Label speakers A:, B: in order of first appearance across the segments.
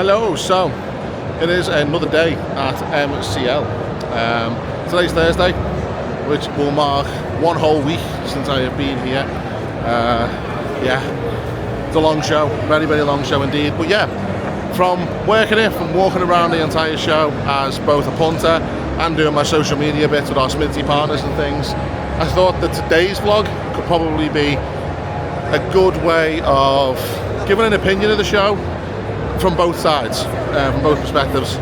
A: Hello, so it is another day at MCL. Today's Thursday, which will mark one whole week since I have been here. Yeah, it's a long show, very, very long show indeed. But yeah, from working here, from walking around the entire show as both a punter and doing my social media bits with our Smithy partners and things, I thought that today's vlog could probably be a good way of giving an opinion of the show from both sides, from both perspectives.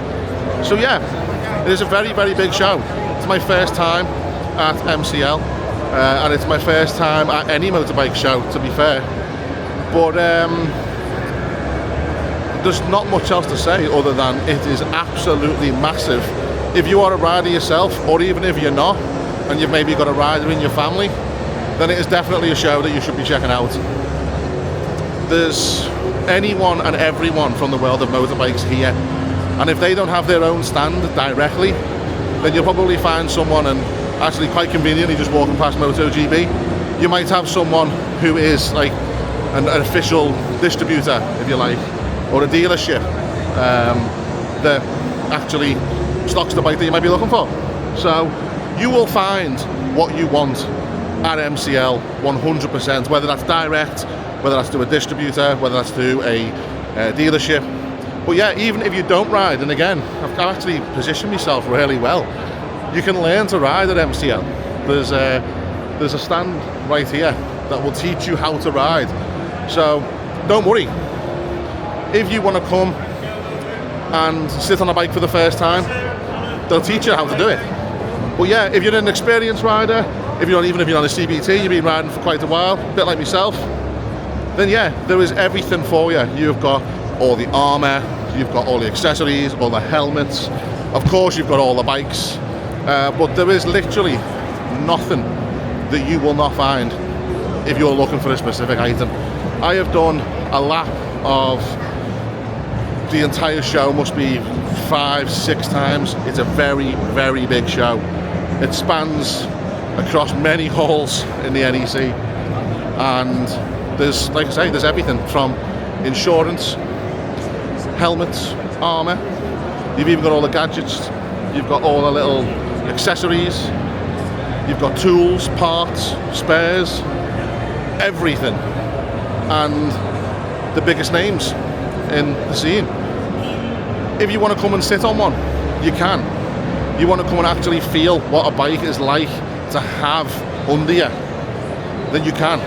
A: So yeah, it is a very, very big show. It's my first time at MCL, and it's my first time at any motorbike show, to be fair. But there's not much else to say other than it is absolutely massive. If you are a rider yourself, or even if you're not, and you've maybe got a rider in your family, then it is definitely a show that you should be checking out. There's anyone and everyone from the world of motorbikes here, and if they don't have their own stand directly, then you'll probably find someone, and actually quite conveniently just walking past MotoGP, you might have someone who is like an official distributor, if you like, or a dealership that actually stocks the bike that you might be looking for. So you will find what you want at MCL 100%, whether that's direct, whether that's to a distributor, whether that's to a dealership. But yeah, even if you don't ride, and again, I've actually positioned myself really well, you can learn to ride at MCL. There's a stand right here that will teach you how to ride. So don't worry, if you want to come and sit on a bike for the first time, they'll teach you how to do it. But yeah, if you're an experienced rider, even if you're on a CBT, you've been riding for quite a while, a bit like myself, then yeah, there is everything for you. You've got all the armour, you've got all the accessories, all the helmets, of course you've got all the bikes, but there is literally nothing that you will not find if you're looking for a specific item. I have done a lap of the entire show, must be 5-6 times. It's a very, very big show. It spans across many halls in the NEC, and there's, like I say, there's everything from insurance, helmets, armour, you've even got all the gadgets, you've got all the little accessories, you've got tools, parts, spares, everything, and the biggest names in the scene. If you want to come and sit on one, you can. You want to come and actually feel what a bike is like to have under you, then you can.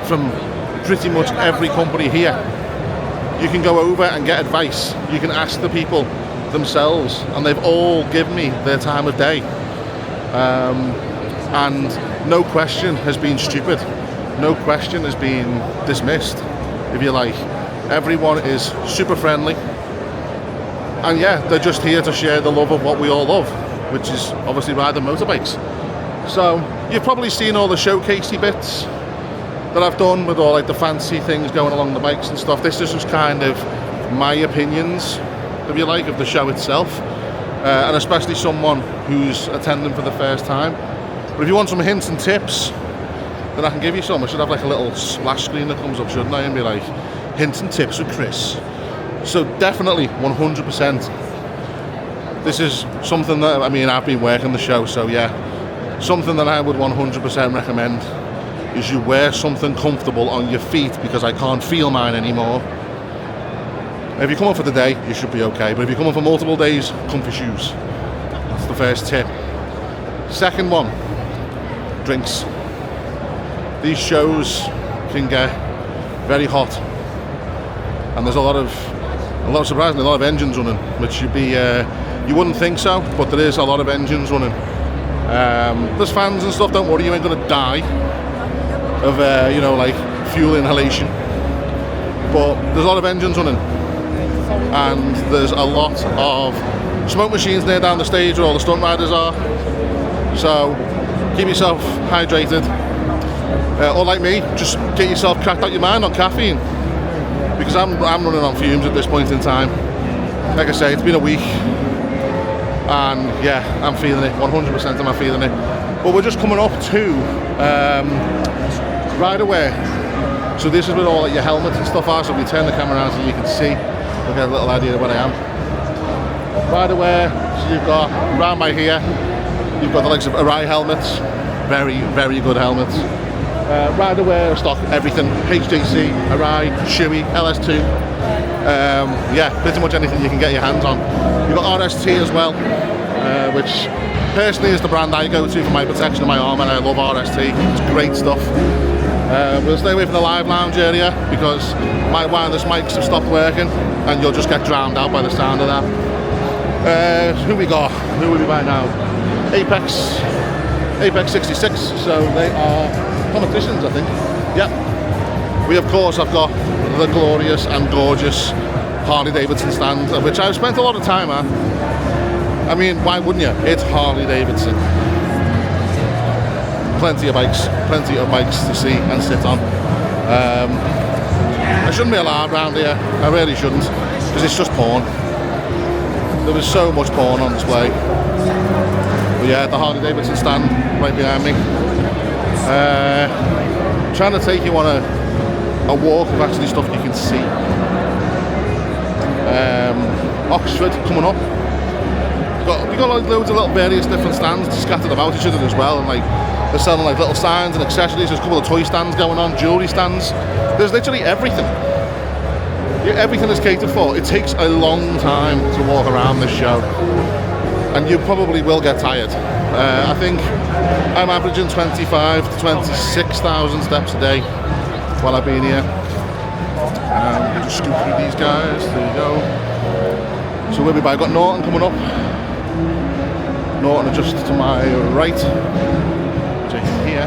A: From pretty much every company here, you can go over and get advice. You can ask the people themselves, and they've all given me their time of day, and no question has been stupid, no question has been dismissed, if you like. Everyone is super friendly, and yeah, they're just here to share the love of what we all love, which is obviously riding motorbikes. So you've probably seen all the showcasey bits that I've done with all like the fancy things going along the bikes and stuff. This is just kind of my opinions, if you like, of the show itself, and especially someone who's attending for the first time. But if you want some hints and tips, then I can give you some. I should have like a little splash screen that comes up, shouldn't I, and be like, hints and tips with Chris. So definitely 100%. This is something that, I mean, I've been working the show, so yeah, something that I would 100% recommend is you wear something comfortable on your feet, because I can't feel mine anymore. If you're coming for the day, you should be okay, but if you're coming for multiple days, comfy shoes. That's the first tip. Second one, drinks. These shows can get very hot, and there's surprisingly a lot of engines running, which you wouldn't think so, but there is a lot of engines running. There's fans and stuff, don't worry, you ain't gonna die of like fuel inhalation, but there's a lot of engines running, and there's a lot of smoke machines near down the stage where all the stunt riders are. So keep yourself hydrated, or like me, just get yourself cracked out your mind on caffeine, because I'm running on fumes at this point in time. Like I say, it's been a week, and yeah, I'm feeling it, 100% am I feeling it. But we're just coming up to rider wear. So this is where all like your helmets and stuff are, so we turn the camera around so you can see. You'll get a little idea of where I am. By the way, so you've got round by here, you've got the likes of Arai helmets, very, very good helmets. Right away, stock everything, HJC, Arai, Shui, LS2. Yeah, pretty much anything you can get your hands on. You've got RST as well, which personally is the brand I go to for my protection of my arm, and I love RST. It's great stuff. We'll stay away from the live lounge area because my wireless mics have stopped working and you'll just get drowned out by the sound of that. Who we got? Who will we buy now? Apex 66, so they are competitions, I think. Yep. We of course have got the glorious and gorgeous Harley Davidson stand, which I've spent a lot of time at. I mean, why wouldn't you? It's Harley Davidson. Plenty of bikes to see and sit on. I shouldn't be allowed around here. I really shouldn't, because it's just porn. There was so much porn on display. But yeah, the Harley Davidson stand right behind me. Trying to take you on a walk of actually stuff you can see. Oxford coming up. We got like loads of little various different stands scattered about each other as well, and like they're selling like little signs and accessories. There's a couple of toy stands going on, jewellery stands. There's literally everything. Yeah, everything is catered for. It takes a long time to walk around this show, and you probably will get tired. I think I'm averaging 25 to 26,000 steps a day while I've been here. Just scoop through these guys. There you go. So we'll be by. I've got Norton coming up. Norton are just to my right, which I can hear.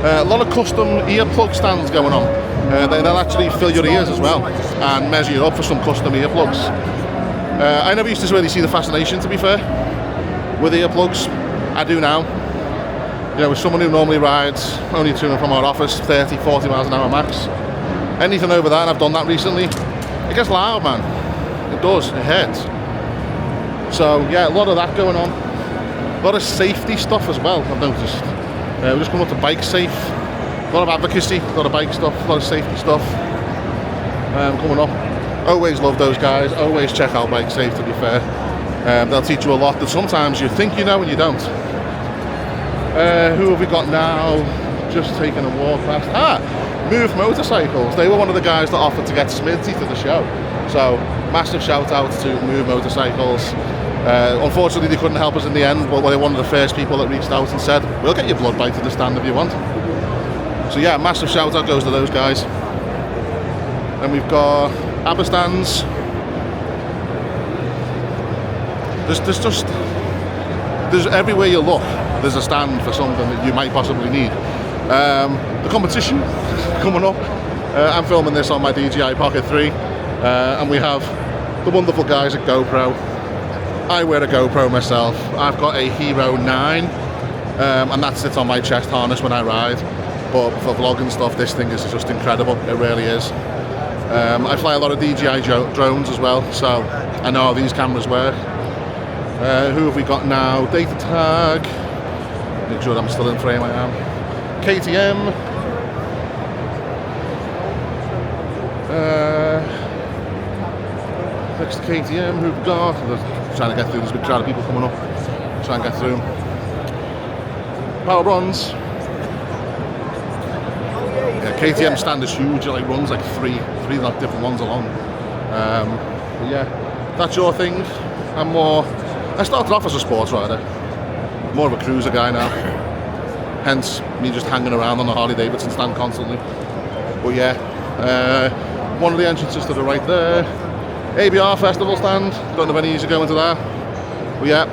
A: A lot of custom earplug stands going on. They'll actually fill your ears as well and measure you up for some custom earplugs. I never used to really see the fascination, to be fair, with earplugs. I do now. You know, as someone who normally rides only to and from our office 30, 40 miles an hour max, anything over that, and I've done that recently, it gets loud, man. It does, it hurts. So yeah, a lot of that going on. A lot of safety stuff as well, I've noticed. We're just coming up to Bike Safe. A lot of advocacy, a lot of bike stuff, a lot of safety stuff coming up. Always love those guys, always check out Bike Safe, to be fair. They'll teach you a lot that sometimes you think you know and you don't. Who have we got now? Just taking a walk past. Move Motorcycles. They were one of the guys that offered to get Smithy to the show. So, massive shout out to Move Motorcycles. Unfortunately, they couldn't help us in the end, but they were one of the first people that reached out and said, we'll get your blood bike to the stand if you want. So yeah, massive shout out goes to those guys. And we've got Aberstans. There's everywhere you look, there's a stand for something that you might possibly need. The competition coming up. I'm filming this on my DJI Pocket 3, and we have the wonderful guys at GoPro. I wear a GoPro myself. I've got a Hero 9, and that sits on my chest harness when I ride. But for vlogging stuff, this thing is just incredible. It really is. I fly a lot of DJI drones as well, so I know how these cameras work. Who have we got now? Data tag. Make sure I'm still in frame. I am. KTM. Next to KTM, who we've got? We're trying to get through. There's a big crowd of people coming up. Try and get through. Power Bronze. Yeah, KTM stand is huge. It like runs like three like different ones along. But yeah, that's your thing. I started off as a sports rider, more of a cruiser guy now. Hence me just hanging around on the Harley Davidson stand constantly. But yeah, one of the entrances to the right there. ABR Festival stand. Don't know if any of you are going to that. But yeah,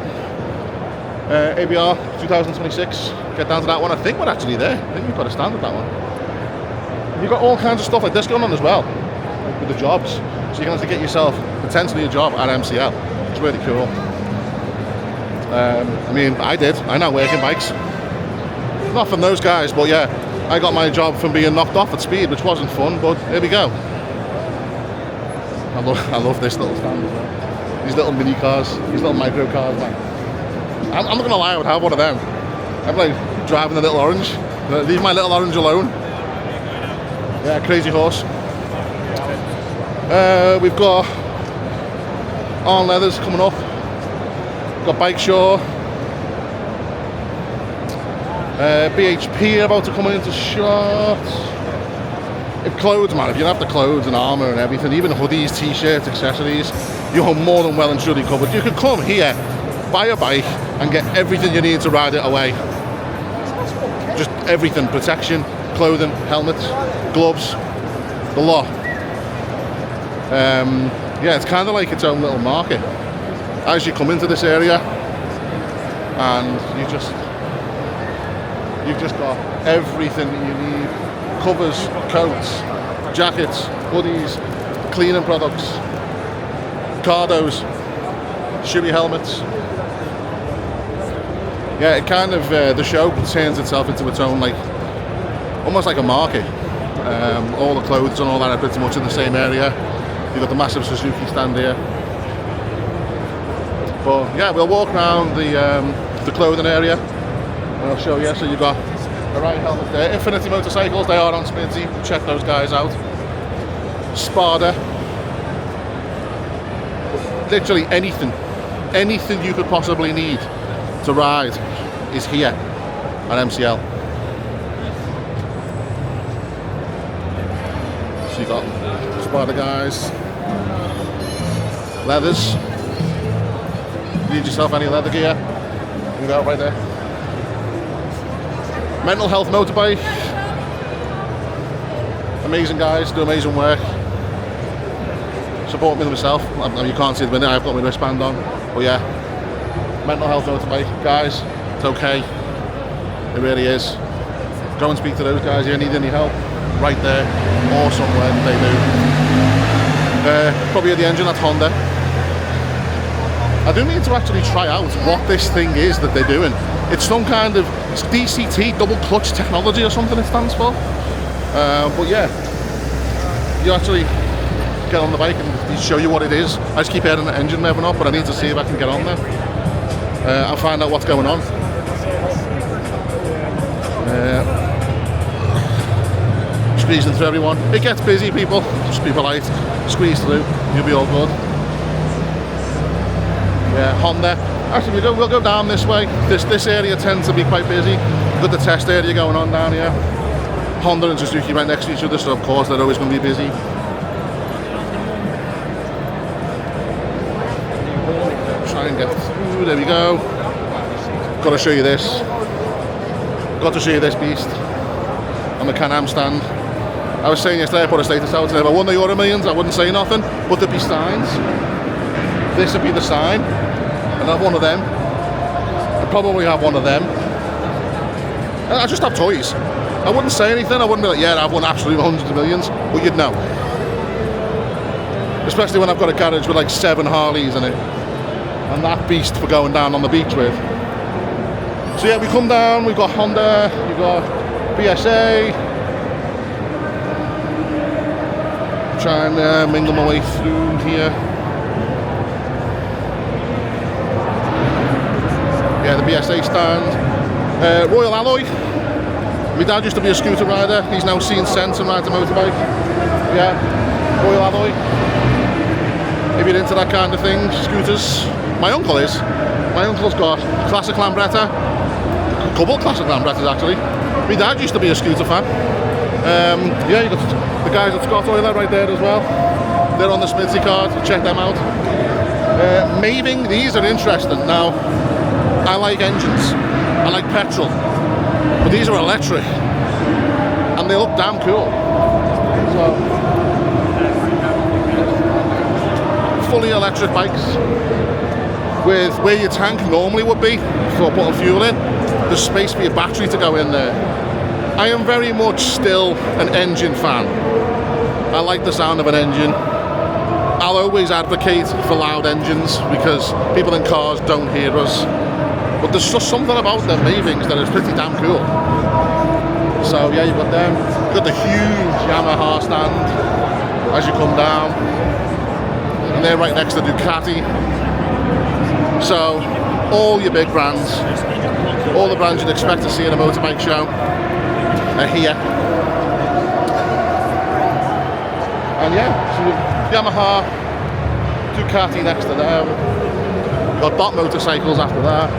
A: ABR 2026. Get down to that one. I think we're actually there. I think we've got a stand at that one. You've got all kinds of stuff like this going on as well, with the jobs. So you can actually get yourself potentially a job at MCL. It's really cool. I mean, I now work in bikes. Not from those guys, but yeah, I got my job from being knocked off at speed, which wasn't fun, but here we go. I love this little stand as well. These little mini cars, these little micro cars, man. I'm not gonna lie, I would have one of them. I'm like driving the little orange. Leave my little orange alone. Yeah, crazy horse. We've got Arn Leathers coming up. Got Bike Shore. BHP about to come into shot. Clothes, man, if you have the clothes and armour and everything, even hoodies, t-shirts, accessories, you're more than well and truly covered. You can come here, buy a bike and get everything you need to ride it away. Just everything, protection, clothing, helmets, gloves, the lot. Yeah, it's kind of like its own little market as you come into this area, and you've just got everything that you need. Covers, coats, jackets, hoodies, cleaning products, cardos, shoey helmets. Yeah, it kind of, the show turns itself into its own, like, almost like a market. All the clothes and all that are pretty much in the same area. You've got the massive Suzuki stand here. But yeah, we'll walk around the clothing area and I'll show you. So you've got a right helmet there. Infinity Motorcycles, they are on Smithy. Check those guys out. Spada. Literally anything you could possibly need to ride is here at MCL. So you got Spada guys, leathers. Need yourself any leather gear? You got right there. Mental Health Motorbike. Amazing guys, do amazing work. Support me myself. I mean, you can't see the minute, I've got my wristband on. But yeah, Mental Health Motorbike. Guys, it's okay. It really is. Go and speak to those guys if you need any help. Right there. Awesome work they do. Probably at the engine, that's Honda. I do need to actually try out what this thing is that they're doing. It's some kind of DCT, double clutch technology or something it stands for. But yeah, you actually get on the bike and they show you what it is. I just keep hearing the engine revving up, but I need to see if I can get on there and find out what's going on. Squeezing through everyone. It gets busy, people. Just be polite. Squeeze through. You'll be all good. Yeah, Honda. Actually, we'll go down this way. This area tends to be quite busy. We've got the test area going on down here. Honda and Suzuki right next to each other, so of course they're always going to be busy. Try and get through. There we go. Got to show you this. Got to show you this beast on the Can-Am stand. I was saying yesterday, I put a status out, and if I won the Euro Millions, I wouldn't say nothing, but there'd be signs. This would be the sign, and I'd have one of them. I'd probably have one of them. And I just have toys. I wouldn't say anything. I wouldn't be like, yeah, I've won absolutely hundreds of millions. But you'd know. Especially when I've got a garage with like 7 Harleys in it. And that beast for going down on the beach with. So yeah, we come down, we've got Honda, we've got BSA. Try and mingle my way through here. Yeah, the BSA stand. Royal Alloy. My dad used to be a scooter rider. He's now seen sense and rides a motorbike. Yeah, Royal Alloy. If you're into that kind of thing, scooters. My uncle is. My uncle's got classic Lambretta. A couple classic Lambrettas actually. My dad used to be a scooter fan. Yeah, you got the guys at Scott Oiler right there as well. They're on the Smithy card. Check them out. Maving, these are interesting. Now, I like engines. I like petrol. But these are electric. And they look damn cool. So, fully electric bikes. With where your tank normally would be for putting fuel in, there's space for your battery to go in there. I am very much still an engine fan. I like the sound of an engine. I'll always advocate for loud engines because people in cars don't hear us. But there's just something about them Mavings that is pretty damn cool. So yeah, you've got them. You've got the huge Yamaha stand as you come down. And they're right next to Ducati. So, all your big brands, all the brands you'd expect to see at a motorbike show are here. And yeah, so Yamaha, Ducati next to there. We've got dot motorcycles after that.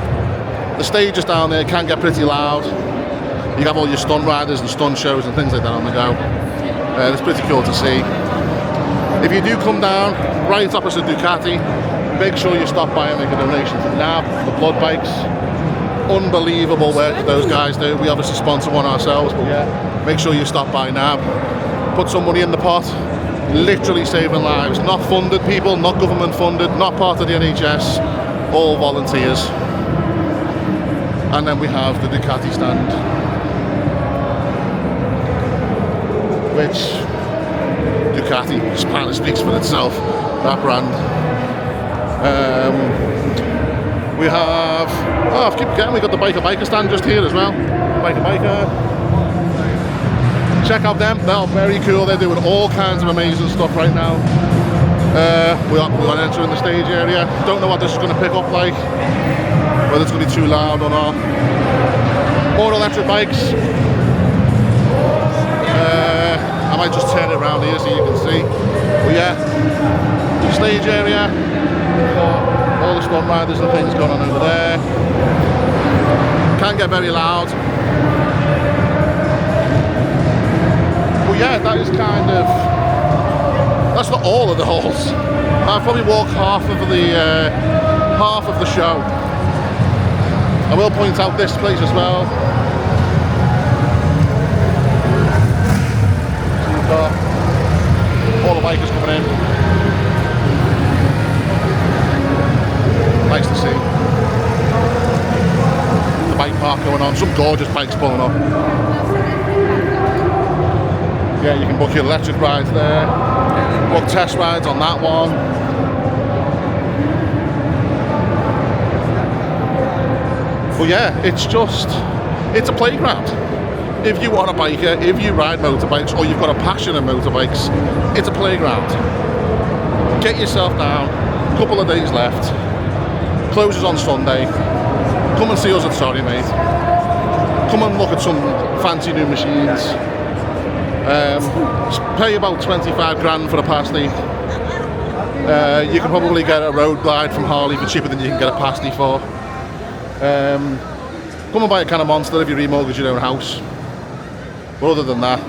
A: The stages down there can get pretty loud. You have all your stunt riders and stunt shows and things like that on the go. It's pretty cool to see. If you do come down right opposite Ducati, make sure you stop by and make a donation to NAB, the blood bikes. Unbelievable work that those guys do. We obviously sponsor one ourselves, but yeah, make sure you stop by NAB. Put some money in the pot. Literally saving lives. Not funded people, not government funded, not part of the NHS, all volunteers. And then we have the Ducati stand, which Ducati kind of speaks for itself, that brand. We have, I keep forgetting, we got the Biker stand just here as well. Biker. Check out them, they're very cool. They're doing all kinds of amazing stuff right now. We're entering the stage area. Don't know what this is going to pick up like, whether it's going to be too loud or not. More electric bikes. I might just turn it around here so you can see. But yeah, stage area. All the stunt riders and things going on over there. Can get very loud. But yeah, that is kind of, that's not all of the halls. I've probably walked half of the show. I will point out this place as well. So you've got all the bikers coming in. Nice to see. The bike park going on, some gorgeous bikes pulling up. Yeah, you can book your electric rides there. Book test rides on that one. But yeah, it's a playground. If you are a biker, if you ride motorbikes, or you've got a passion in motorbikes, it's a playground. Get yourself down, a couple of days left. Closes on Sunday. Come and see us at Sorrymate. Come and look at some fancy new machines. Pay about 25 grand for a pasty. You can probably get a road glide from Harley for cheaper than you can get a pasty for. Come and buy a can of Monster if you remortgage your own house. But other than that,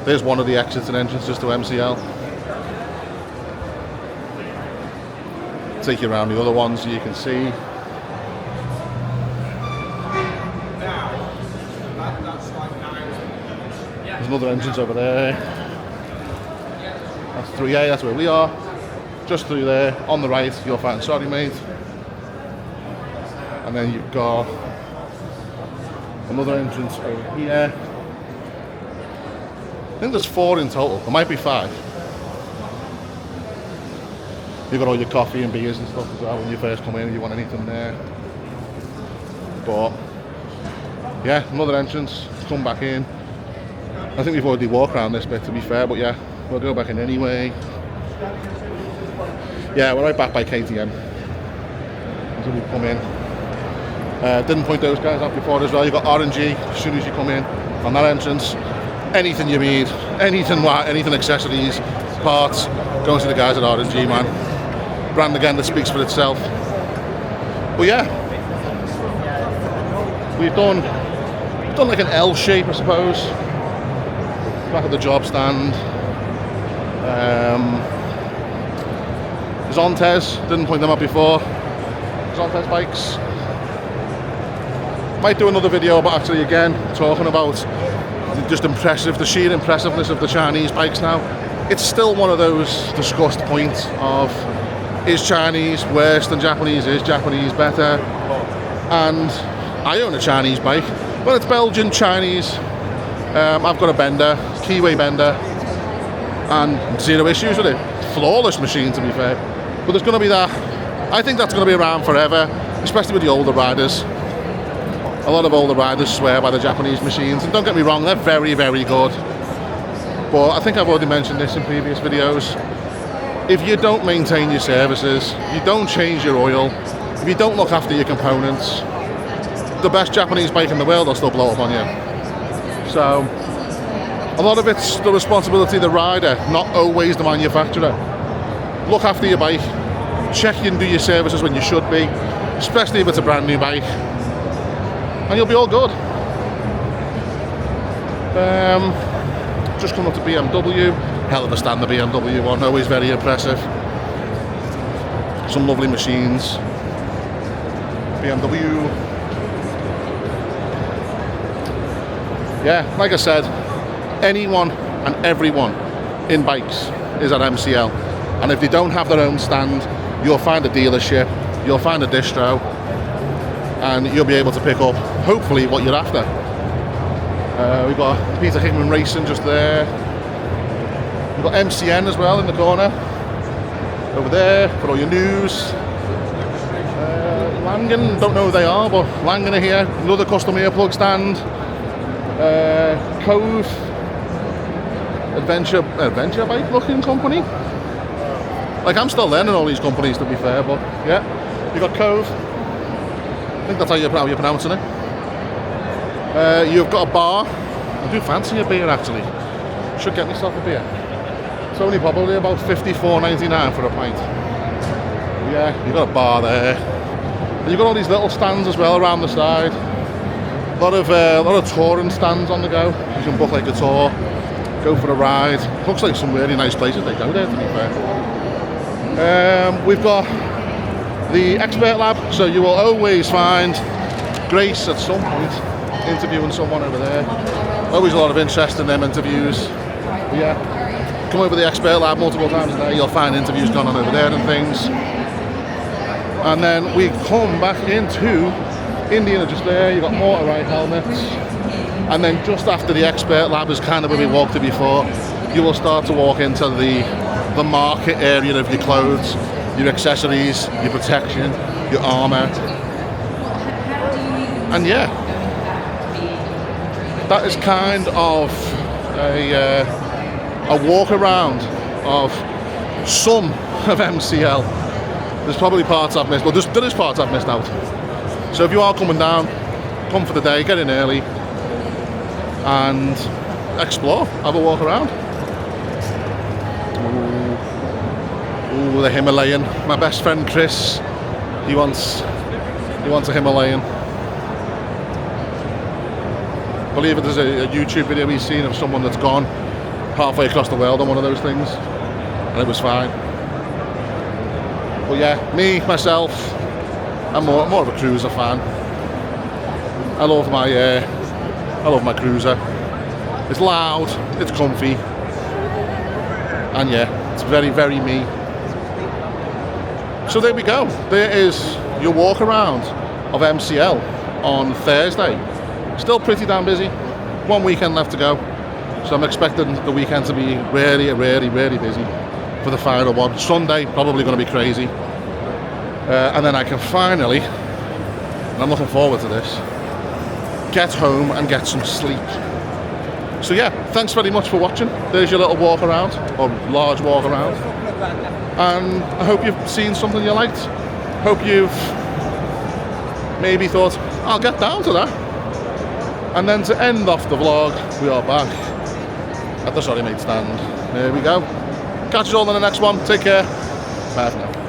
A: there's one of the exits and entrances to MCL. Take you around the other ones so you can see. There's another entrance over there. That's 3A, that's where we are. Just through there, on the right, you'll find Sorrymate. And then you've got another entrance over here. I think there's 4 in total, there might be 5. You've got all your coffee and beers and stuff as well when you first come in if you want anything there. But yeah, another entrance, come back in. I think we've already walked around this bit to be fair, but yeah, we'll go back in anyway. Yeah, we're right back by KTM. So we come in. Didn't point those guys out before as well. You've got RNG as soon as you come in on that entrance. Anything you need, anything accessories, parts, go and see the guys at RNG, man. Brand again that speaks for itself. But yeah, we've done like an L shape, I suppose. Back at the job stand. Zontes, didn't point them out before. Zontes bikes. Might do another video, but actually again talking about the sheer impressiveness of the Chinese bikes now. It's still one of those discussed points of, is Chinese worse than Japanese? Is Japanese better? And I own a Chinese bike, but it's Belgian Chinese. I've got a bender, keyway bender, and 0 issues with it. Flawless machine, to be fair. But there's going to be that. I think that's going to be around forever, especially with the older riders. A lot of older riders swear by the Japanese machines, and don't get me wrong, they're very, very good. But I think I've already mentioned this in previous videos. If you don't maintain your services, you don't change your oil, if you don't look after your components, the best Japanese bike in the world will still blow up on you. So, A lot of it's the responsibility of the rider, not always the manufacturer. Look after your bike, check and do your services when you should be, especially if it's a brand new bike, and you'll be all good. Just come up to BMW, hell of a stand the BMW one, always very impressive. Some lovely machines. BMW. Yeah, like I said, anyone and everyone in bikes is at MCL, and if they don't have their own stand, you'll find a dealership, you'll find a distro, and you'll be able to pick up hopefully what you're after. We've got Peter Hickman Racing just there. We've got MCN as well in the corner over there for all your news. Langen, don't know who they are, but Langen are here. Another custom earplug stand. Cove, adventure bike looking company. Like, I'm still learning all these companies, to be fair, but yeah. You got Cove. I think that's how you're pronouncing it. You've got a bar. I do fancy a beer, actually. Should get myself a beer. It's only probably about $54.99 for a pint. Yeah, you've got a bar there. And you've got all these little stands as well around the side. A lot of touring stands on the go. You can book like a tour, go for a ride. Looks like some really nice places they go there, to be fair. We've got the expert lab, so you will always find Grace at some point interviewing someone over there. Always a lot of interest in them interviews. But yeah, come over to the expert lab multiple times a day, you'll find interviews going on over there and things. And then we come back into Indian just there. You've got Motorbike helmets, and then just after the expert lab is kind of where we walked to before. You will start to walk into the market area of your clothes, your accessories, your protection, your armour, and yeah, that is kind of a walk around of some of MCL. There's probably parts I've missed, but there is parts I've missed out. So if you are coming down, come for the day, get in early and explore, have a walk around. Ooh, the Himalayan. My best friend Chris, he wants a Himalayan. I believe there's a YouTube video he's seen of someone that's gone halfway across the world on one of those things, and it was fine. But yeah, myself, I'm more of a cruiser fan. I love my cruiser. It's loud, it's comfy, and yeah, it's very, very me. So there we go. There is your walk around of MCL on Thursday. Still pretty damn busy. One weekend left to go. So I'm expecting the weekend to be really, really, really busy for the final one. Sunday, probably going to be crazy. And then I can finally, and I'm looking forward to this, get home and get some sleep. So yeah, thanks very much for watching. There's your little walk around, or large walk around. And I hope you've seen something you liked. Hope you've maybe thought, I'll get down to that. And then to end off the vlog, we are back at the Sorrymate stand. There we go. Catch you all in the next one. Take care. Bye for now.